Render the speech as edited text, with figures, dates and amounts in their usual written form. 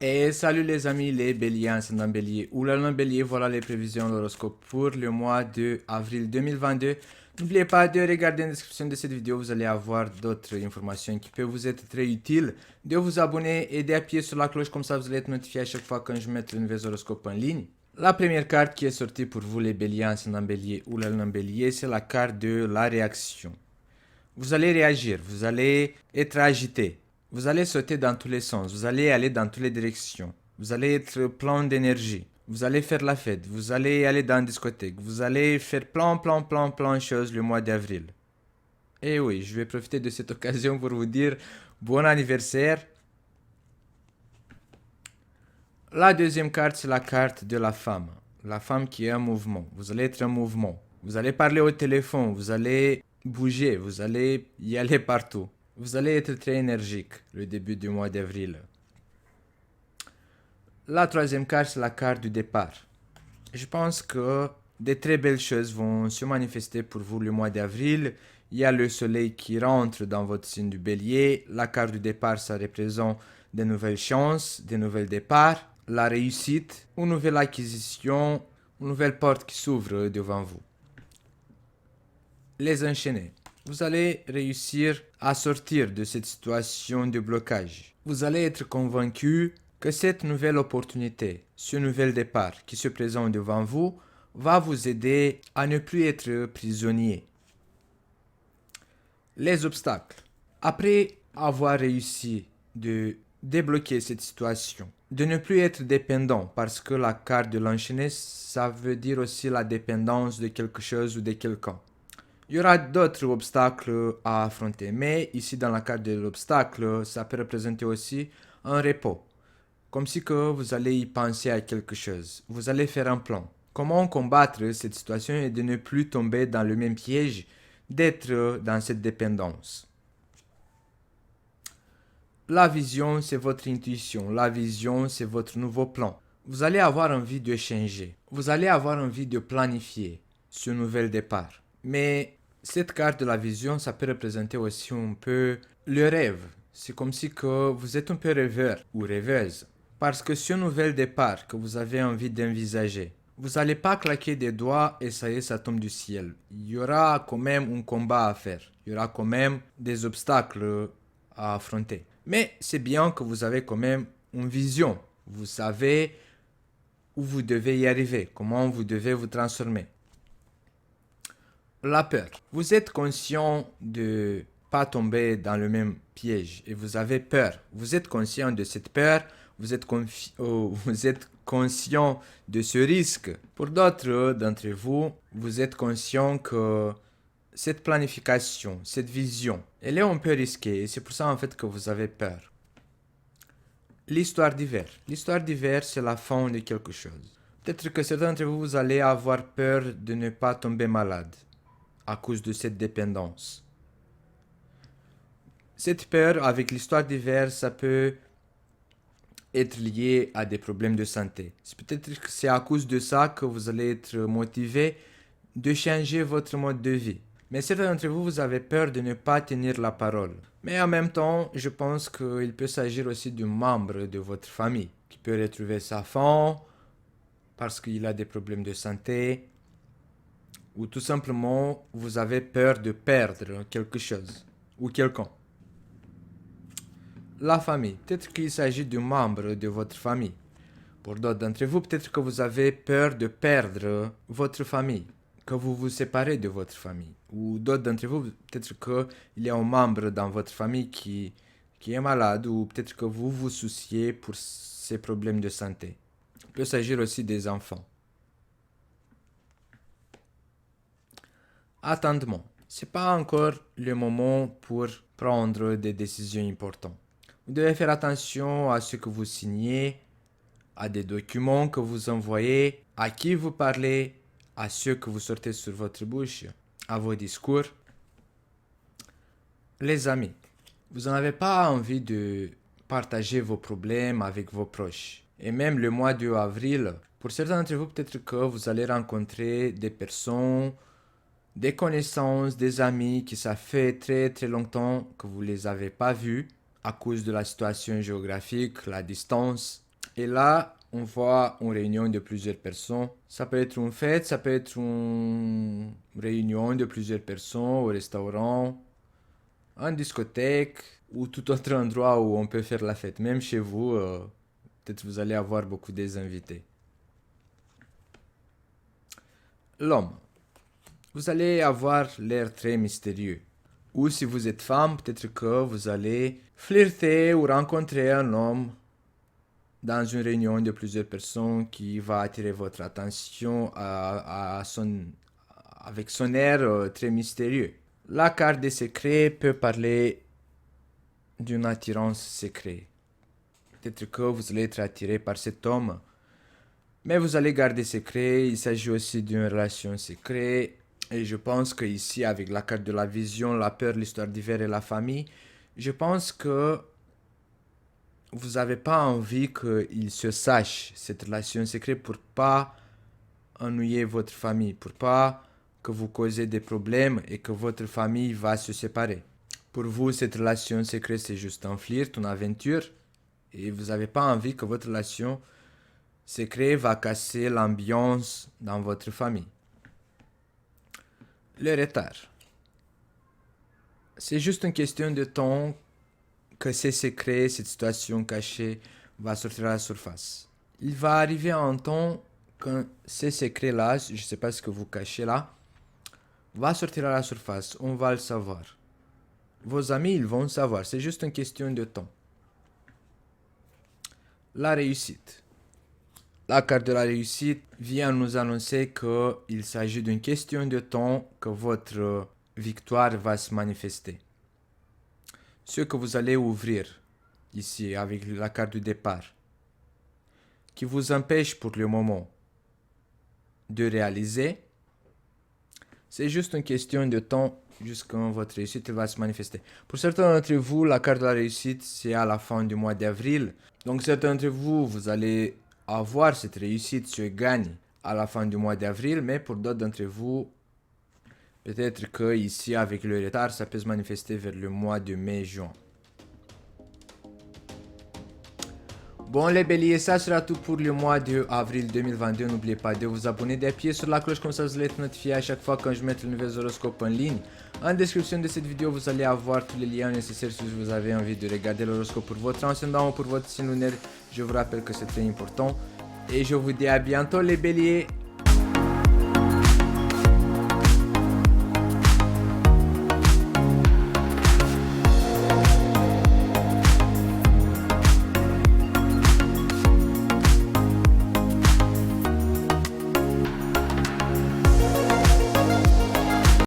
Et salut les amis, les béliers, ascendant bélier ou l'alun bélier, voilà les prévisions de l'horoscope pour le mois de avril 2022. N'oubliez pas de regarder la description de cette vidéo, vous allez avoir d'autres informations qui peuvent vous être très utiles, de vous abonner et d'appuyer sur la cloche, comme ça vous allez être notifié à chaque fois quand je mets le nouvel horoscope en ligne. La première carte qui est sortie pour vous les béliers, ascendant bélier ou l'alun bélier, c'est la carte de la réaction. Vous allez réagir, vous allez être agité. Vous allez sauter dans tous les sens, vous allez aller dans toutes les directions, vous allez être plein d'énergie, vous allez faire la fête, vous allez aller dans une discothèque, vous allez faire plein de choses le mois d'avril. Et oui, je vais profiter de cette occasion pour vous dire bon anniversaire. La deuxième carte, c'est la carte de la femme qui est en mouvement. Vous allez être en mouvement, vous allez parler au téléphone, vous allez bouger, vous allez y aller partout. Vous allez être très énergique le début du mois d'avril. La troisième carte, c'est la carte du départ. Je pense que de très belles choses vont se manifester pour vous le mois d'avril. Il y a le soleil qui rentre dans votre signe du bélier. La carte du départ, ça représente de nouvelles chances, de nouveaux départs, la réussite, une nouvelle acquisition, une nouvelle porte qui s'ouvre devant vous. Les enchaîner. Vous allez réussir à sortir de cette situation de blocage. Vous allez être convaincu que cette nouvelle opportunité, ce nouvel départ qui se présente devant vous, va vous aider à ne plus être prisonnier. Les obstacles. Après avoir réussi de débloquer cette situation, de ne plus être dépendant, parce que la carte de l'enchaîner, ça veut dire aussi la dépendance de quelque chose ou de quelqu'un. Il y aura d'autres obstacles à affronter, mais ici dans la carte de l'obstacle, ça peut représenter aussi un repos. Comme si que vous allez y penser à quelque chose. Vous allez faire un plan. Comment combattre cette situation et de ne plus tomber dans le même piège d'être dans cette dépendance. La vision, c'est votre intuition. La vision, c'est votre nouveau plan. Vous allez avoir envie de changer. Vous allez avoir envie de planifier ce nouvel départ. Mais cette carte de la vision, ça peut représenter aussi un peu le rêve. C'est comme si que vous êtes un peu rêveur ou rêveuse. Parce que ce nouvel départ que vous avez envie d'envisager, vous n'allez pas claquer des doigts et ça y est, ça tombe du ciel. Il y aura quand même un combat à faire. Il y aura quand même des obstacles à affronter. Mais c'est bien que vous avez quand même une vision. Vous savez où vous devez y arriver, comment vous devez vous transformer. La peur. Vous êtes conscient de pas tomber dans le même piège et vous avez peur. Vous êtes conscient de cette peur, vous êtes conscient de ce risque. Pour d'autres d'entre vous, vous êtes conscient que cette planification, cette vision, elle est un peu risquée et c'est pour ça en fait que vous avez peur. L'histoire d'hiver. L'histoire d'hiver, c'est la fin de quelque chose. Peut-être que certains d'entre vous, vous allez avoir peur de ne pas tomber malade à cause de cette dépendance. Cette peur avec l'histoire d'hiver, ça peut être lié à des problèmes de santé. C'est peut-être que c'est à cause de ça que vous allez être motivé de changer votre mode de vie. Mais certains d'entre vous, vous avez peur de ne pas tenir la parole. Mais en même temps, je pense qu'il peut s'agir aussi d'un membre de votre famille qui peut retrouver sa faim parce qu'il a des problèmes de santé ou tout simplement vous avez peur de perdre quelque chose ou quelqu'un. La famille, peut-être qu'il s'agit d'un membre de votre famille. Pour d'autres d'entre vous, peut-être que vous avez peur de perdre votre famille, que vous vous séparez de votre famille. Ou d'autres d'entre vous, peut-être qu'il y a un membre dans votre famille qui est malade ou peut-être que vous vous souciez pour ses problèmes de santé. Il peut s'agir aussi des enfants. Attendement. Ce n'est pas encore le moment pour prendre des décisions importantes. Vous devez faire attention à ce que vous signez, à des documents que vous envoyez, à qui vous parlez, à ce que vous sortez sur votre bouche, à vos discours. Les amis, vous n'avez pas envie de partager vos problèmes avec vos proches. Et même le mois de avril, pour certains d'entre vous, peut-être que vous allez rencontrer des personnes, des connaissances, des amis qui ça fait très longtemps que vous ne les avez pas vus à cause de la situation géographique, la distance. Et là, on voit une réunion de plusieurs personnes. Ça peut être une fête, ça peut être une réunion de plusieurs personnes au restaurant, en discothèque ou tout autre endroit où on peut faire la fête. Même chez vous, peut-être vous allez avoir beaucoup des invités. L'homme. Vous allez avoir l'air très mystérieux. Ou si vous êtes femme, peut-être que vous allez flirter ou rencontrer un homme dans une réunion de plusieurs personnes qui va attirer votre attention avec son air très mystérieux. La carte des secrets peut parler d'une attirance secrète. Peut-être que vous allez être attiré par cet homme, mais vous allez garder secret. Il s'agit aussi d'une relation secrète. Et je pense que ici, avec la carte de la vision, la peur, l'histoire d'hiver et la famille, je pense que vous n'avez pas envie qu'il se sache cette relation secrète pour pas ennuyer votre famille, pour pas que vous causez des problèmes et que votre famille va se séparer. Pour vous, cette relation secrète, c'est juste un flirt, une aventure, et vous n'avez pas envie que votre relation secrète va casser l'ambiance dans votre famille. Le retard. C'est juste une question de temps que ces secrets, cette situation cachée va sortir à la surface. Il va arriver un temps quand ces secrets-là, je ne sais pas ce que vous cachez là, va sortir à la surface. On va le savoir. Vos amis, ils vont le savoir. C'est juste une question de temps. La réussite. La carte de la réussite vient nous annoncer qu'il s'agit d'une question de temps que votre victoire va se manifester. Ce que vous allez ouvrir ici avec la carte du départ, qui vous empêche pour le moment de réaliser, c'est juste une question de temps jusqu'à votre réussite va se manifester. Pour certains d'entre vous, la carte de la réussite, c'est à la fin du mois d'avril. Donc certains d'entre vous, vous allez avoir cette réussite, ce gagne à la fin du mois d'avril, mais pour d'autres d'entre vous, peut-être que ici, avec le retard, ça peut se manifester vers le mois de mai-juin. Bon les béliers, ça sera tout pour le mois de avril 2022. N'oubliez pas de vous abonner, d'appuyer sur la cloche comme ça vous allez être notifié à chaque fois quand je mets le nouvel horoscope en ligne. En description de cette vidéo, vous allez avoir tous les liens nécessaires si vous avez envie de regarder l'horoscope pour votre ascendant ou pour votre signe lunaire. Je vous rappelle que c'est très important. Et je vous dis à bientôt les béliers.